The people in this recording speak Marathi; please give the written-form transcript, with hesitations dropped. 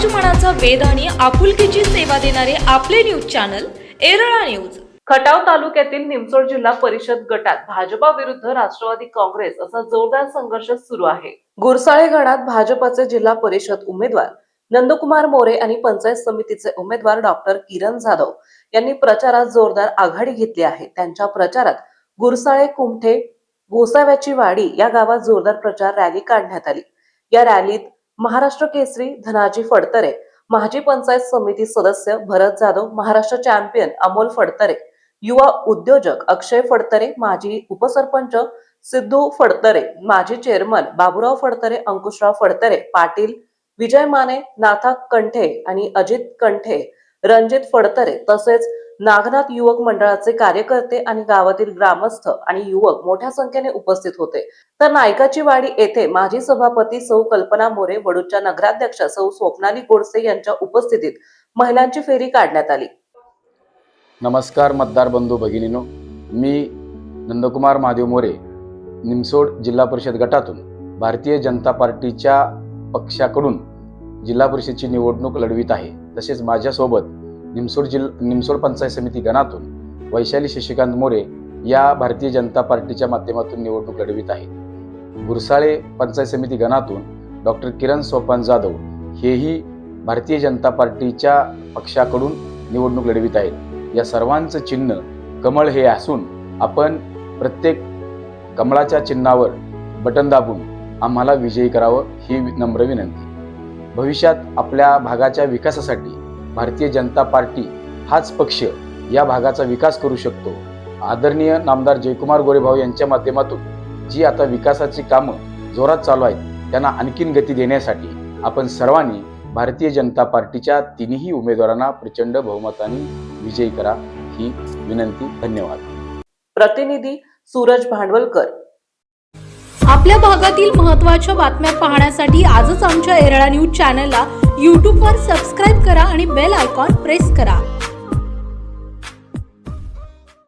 मनाचा वेध आणि आपुलकीची सेवा देणारे आपले news channel Erala news. Khatav तालुक्यातील निमसोड जिल्हा परिषद गटात भाजपा विरुद्ध राष्ट्रवादी काँग्रेस असा जोरदार संघर्ष सुरू आहे। गुरसाळे गणात भाजपचे जिल्हा परिषद उमेदवार नंदकुमार मोरे आणि पंचायत समितीचे उमेदवार डॉक्टर किरण जाधव यांनी प्रचारात जोरदार आघाडी घेतली आहे। त्यांच्या प्रचारात गुरसाळे, कुमठे, गोसाव्याची वाडी या गावात जोरदार प्रचार रॅली काढण्यात आली। या रॅलीत महाराष्ट्र केसरी धनाजी फडतरे, माजी पंचायत समिती सदस्य भरत जाधव, महाराष्ट्र चॅम्पियन अमोल फडतरे, युवा उद्योजक अक्षय फडतरे, माजी उपसरपंच सिद्धू फडतरे, माजी चेअरमन बाबूराव फडतरे, अंकुशराव फडतरे, पाटील, विजय माने, नाथा कंठे आणि अजित कंठे, रणजित फडतरे तसेच नागनाथ युवक मंडळाचे कार्यकर्ते आणि गावातील ग्रामस्थ आणि युवक मोठ्या संख्येने उपस्थित होते। तर नायकाची वाडी येथे माजी सभापती सौ कल्पना मोरे, वडूच्या नगराध्यक्ष सौ स्वप्नाली गोडसे यांच्या उपस्थितीत महिलांची फेरी काढण्यात आली। नमस्कार मतदार बंधू भगिनीनो, मी नंदकुमार महादेव मोरे निमसोड जिल्हा परिषद गटातून भारतीय जनता पार्टीच्या पक्षाकडून जिल्हा परिषदची निवडणूक लढवित आहे। तसेच माझ्यासोबत निमसोड पंचायत समिती गणातून वैशाली शशिकांत मोरे या भारतीय जनता पार्टीच्या माध्यमातून निवडणूक लढवित आहे। गुरसाळे पंचायत समिती गणातून डॉक्टर किरण सोपान जाधव हेही भारतीय जनता पार्टीच्या पक्षाकडून निवडणूक लढवित आहेत। या सर्वांचं चिन्ह कमळ हे असून आपण प्रत्येक कमळाच्या चिन्हावर बटन दाबून आम्हाला विजयी करावं ही नम्र विनंती। भविष्यात आपल्या भागाच्या विकासासाठी भारतीय जनता पार्टी हाच पक्ष या भागाचा विकास करू शकतो। आदरणीय नामदार जयकुमार गोरेभाऊ यांच्या माध्यमातून जी आता विकासाची कामं जोरात चालू आहेत त्यांना आणखीन गती देण्यासाठी आपण सर्वांनी भारतीय जनता पार्टीच्या तिन्ही उमेदवारांना प्रचंड बहुमताने विजयी करा ही विनंती। धन्यवाद। प्रतिनिधी सूरज भांडवलकर। आपल्या भागातील महत्त्वाच्या बातम्या पाहण्यासाठी आजच आमच्या एरळा न्यूज चॅनलला YouTube वर सबस्क्राइब करा आणि बेल आयकॉन प्रेस करा।